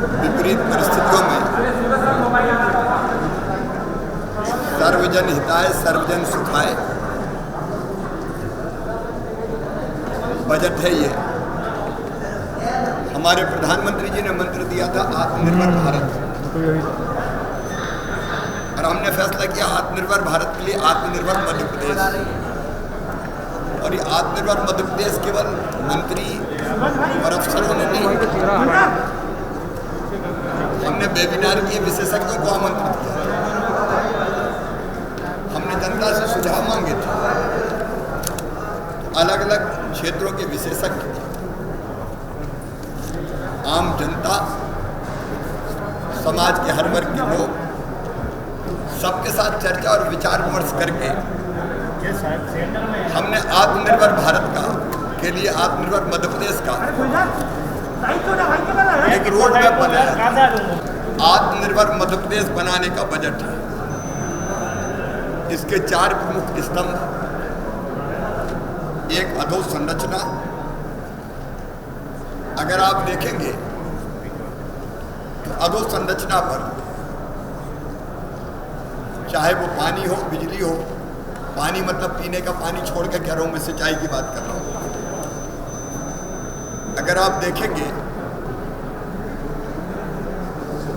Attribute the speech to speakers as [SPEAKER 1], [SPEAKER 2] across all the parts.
[SPEAKER 1] विपरीत परिस्थितियों में सर्वजन हिताय सर्वजन सुखाय बजट है ये। हमारे प्रधानमंत्री जी ने मंत्र दिया था आत्मनिर्भर भारत, और हमने फैसला किया आत्मनिर्भर भारत के लिए आत्मनिर्भर मध्य प्रदेश। और ये आत्मनिर्भर मध्य प्रदेश केवल मंत्री और अफसरों ने नहीं, हमने वेबिनार किए, विशेषज्ञों को आमंत्रित किया, हमने जनता से सुझाव मांगे थे। तो अलग अलग क्षेत्रों के विशेषज्ञ, आम जनता, समाज के हर वर्ग के लोग, सबके साथ चर्चा और विचार विमर्श करके हमने आत्मनिर्भर भारत का के लिए आत्मनिर्भर मध्य प्रदेश का एक रोड मैप बनाया। आत्मनिर्भर मध्य प्रदेश बनाने का बजट है। इसके 4 प्रमुख स्तंभ, एक अधोसंरचना। अगर आप देखेंगे तो अधोसंरचना पर चाहे वो पानी हो, बिजली हो, पानी मतलब पीने का पानी छोड़ के कह रहा हूं, मैं सिंचाई की बात कर रहा हूं। अगर आप देखेंगे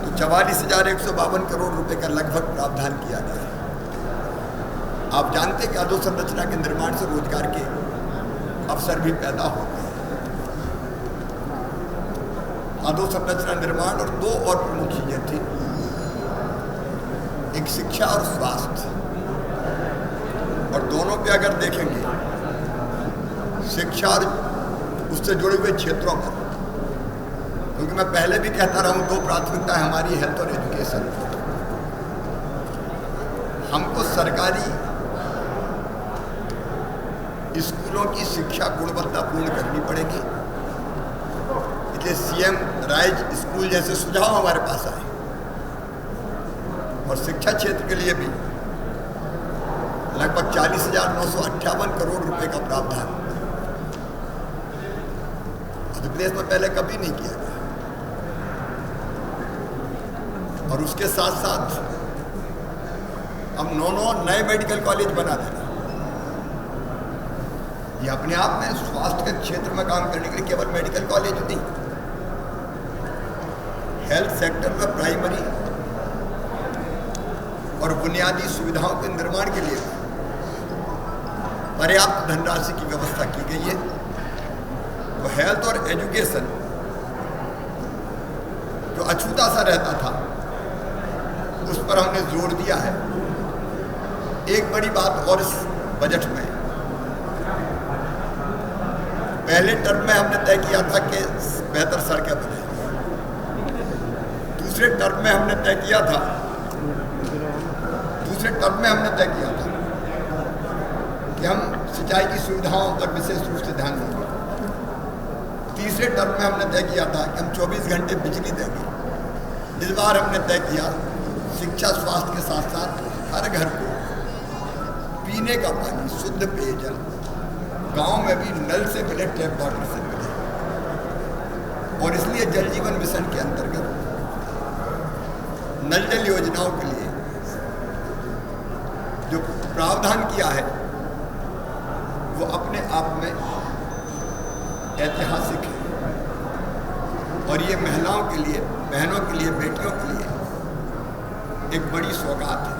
[SPEAKER 1] तो 44,152 करोड़ रुपए का लगभग प्रावधान किया गया है। आप जानते हैं कि अधोसंरचना के निर्माण से रोजगार के अवसर भी पैदा होते हैं। अधोसंरचना निर्माण और 2 और प्रमुख चीजें थी, एक शिक्षा और स्वास्थ्य। और दोनों पे अगर देखेंगे, शिक्षा और उससे जुड़े हुए क्षेत्रों पर, क्योंकि मैं पहले भी कहता रहा हूं 2 प्राथमिकता है हमारी, हेल्थ और एजुकेशन। हमको सरकारी स्कूलों की शिक्षा गुणवत्तापूर्ण करनी पड़ेगी। इसलिए सीएम राइज स्कूल जैसे सुझाव हमारे पास आए, और शिक्षा क्षेत्र के लिए भी लगभग 40,958 करोड़ रुपए का प्रावधान मध्य प्रदेश में पहले कभी नहीं किया गया। और उसके साथ साथ हम 9 नए मेडिकल कॉलेज बना देना। ये अपने आप में स्वास्थ्य के क्षेत्र में काम करने के लिए केवल मेडिकल कॉलेज नहीं, हेल्थ सेक्टर में प्राइमरी और बुनियादी सुविधाओं के निर्माण के लिए पर्याप्त धनराशि की व्यवस्था की गई है। तो हेल्थ और एजुकेशन जो अछूता सा रहता था, उस पर हमने जोर दिया है। एक बड़ी बात और इस बजट में, पहले टर्म में हमने तय किया था कि बेहतर सड़कें बने। दूसरे टर्म में हमने तय किया था कि हम सिंचाई की सुविधाओं पर विशेष रूप से ध्यान देंगे। तीसरे टर्म में हमने तय किया था कि हम 24 घंटे बिजली देंगे। इस बार हमने तय किया शिक्षा स्वास्थ्य के साथ साथ हर घर को पीने का पानी, शुद्ध पेयजल, गांव में भी नल से मिले, टैप वाटर से मिले। और इसलिए जल जीवन मिशन के अंतर्गत नल जल योजनाओं के लिए जो प्रावधान किया है वो अपने आप में ऐतिहासिक है। और ये महिलाओं के लिए, बहनों के लिए, बेटियों के लिए एक बड़ी सौगात है।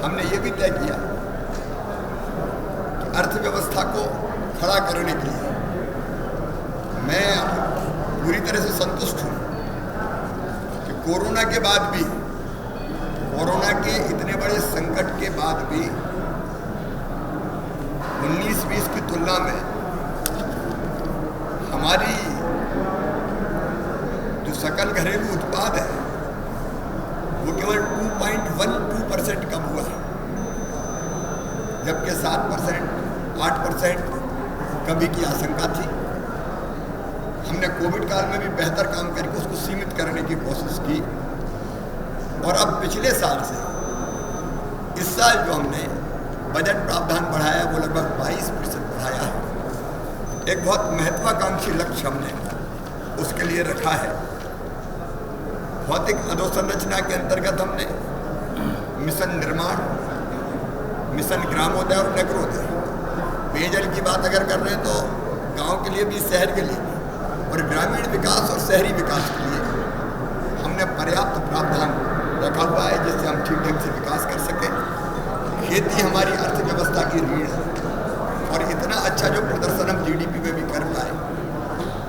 [SPEAKER 1] हमने ये भी तय किया कि अर्थव्यवस्था को खड़ा करने के लिए मैं पूरी तरह से संतुष्ट हूँ कि कोरोना के बाद भी, कोरोना के इतने बड़े संकट के बाद भी 19-20 की तुलना में हमारी जो सकल घरेलू उत्पाद है वो केवल 2.12% कम हुआ है, जबकि 7%, 8% कमी की आशंका थी। हमने कोविड काल में भी बेहतर काम करके उसको सीमित करने की कोशिश की। और अब पिछले साल से इस साल जो हमने बजट प्रावधान बढ़ाया वो लगभग 22% बढ़ाया है। एक बहुत महत्वाकांक्षी लक्ष्य हमने उसके लिए रखा है भौतिक अधोसंरचना के अंतर्गत हमने मिशन निर्माण, मिशन ग्रामोदय और नगरोदय, पेयजल की बात अगर कर रहे हैं तो गांव के लिए भी, शहर के लिए भी, और ग्रामीण विकास और शहरी विकास के लिए हमने पर्याप्त प्रावधान रखा हुआ है जिससे हम ठीक ढंग से विकास कर सकें। खेती हमारी अर्थव्यवस्था की रीढ़ है और इतना अच्छा जो प्रदर्शन हम जीडीपी में भी कर पाए,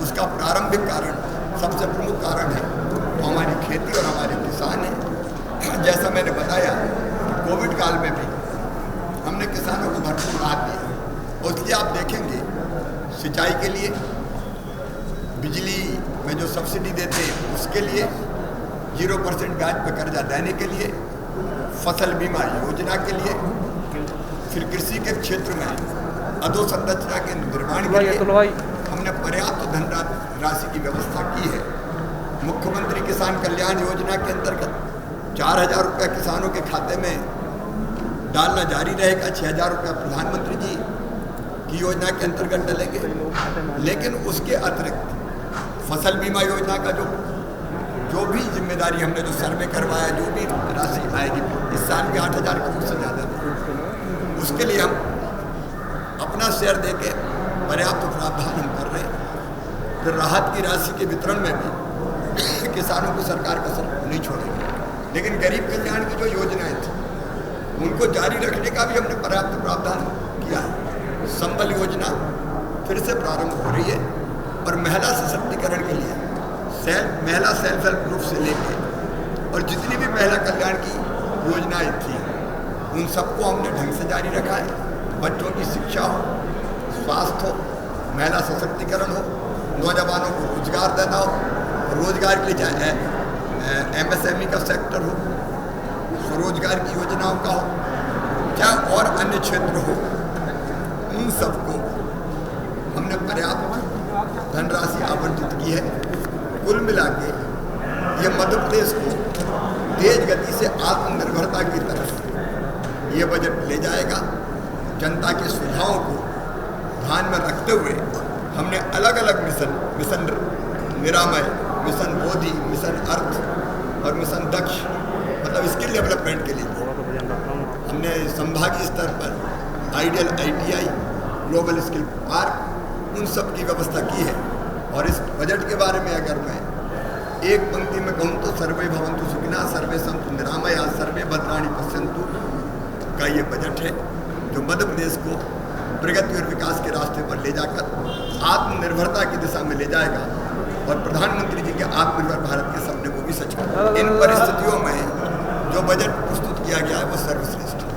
[SPEAKER 1] उसका प्रारंभिक कारण, सबसे प्रमुख कारण है तो हमारी खेती और हमारे किसान हैं। जैसा मैंने बताया, कोविड काल में भी हमने किसानों को भरपूर राहत दी और इसलिए आप देखेंगे सिंचाई के लिए, बिजली में जो सब्सिडी देते हैं उसके लिए, 0% ब्याज पर कर्जा देने के लिए, फसल बीमा योजना के लिए, फिर कृषि के क्षेत्र में अधोसंरचना के निर्माण के लिए हमने पर्याप्त धनराशि की व्यवस्था की है। मुख्यमंत्री किसान कल्याण योजना के अंतर्गत 4,000 रुपये किसानों के खाते में डालना जारी रहेगा। 6,000 रुपये प्रधानमंत्री जी की योजना के अंतर्गत डलेंगे। लेकिन उसके अतिरिक्त फसल बीमा योजना का जो भी जिम्मेदारी हमने जो सर्वे करवाया, जो भी राशि आएगी, इस साल भी 8,000 करोड़ से ज़्यादा है, उसके लिए हम अपना शेयर देके पर्याप्त प्रावधान हम कर रहे हैं। फिर राहत की राशि के वितरण में भी किसानों को सरकार कसर नहीं छोड़ेगी। लेकिन गरीब कल्याण की जो योजनाएं थी उनको जारी रखने का भी हमने पर्याप्त प्रावधान किया है। संबल योजना फिर से प्रारंभ हो रही है और महिला सशक्तिकरण के लिए महिला सेल्फ हेल्प ग्रुप से लेके और जितनी भी महिला कल्याण की योजनाएं थी उन सबको हमने ढंग से जारी रखा है। बच्चों की शिक्षा हो, स्वास्थ्य हो, महिला सशक्तिकरण हो, नौजवानों को रोजगार देना हो, रोजगार के लिए चाहे एमएसएमई का सेक्टर हो, स्वरोजगार की योजनाओं का हो, चाहे और अन्य क्षेत्र हो, उन सबको हमने पर्याप्त धनराशि आवंटित की है। कुल मिला के ये मध्य प्रदेश को तेज गति से आत्मनिर्भरता की तरफ ये बजट ले जाएगा। जनता के सुझावों को ध्यान में रखते हुए हमने अलग अलग मिशन निरामय, मिशन बोधि, मिशन अर्थ और मिशन दक्ष, मतलब स्किल डेवलपमेंट के लिए हमने संभागीय स्तर पर ideal ITI, global skill park, उन सब की व्यवस्था की है। और इस बजट के बारे में अगर मैं एक पंक्ति में कहूँ तो सर्वे भवन्तु सुखिनः, सर्वे सन्तु निरामया, सर्वे भद्राणि पश्यन्तु का ये बजट है जो मध्य प्रदेश को प्रगति और विकास के रास्ते पर ले जाकर आत्मनिर्भरता की दिशा में ले जाएगा और प्रधानमंत्री जी के आत्मनिर्भर भारत के सपने को भी सच करेगा। इन परिस्थितियों में जो बजट प्रस्तुत किया गया है वो सर्वश्रेष्ठ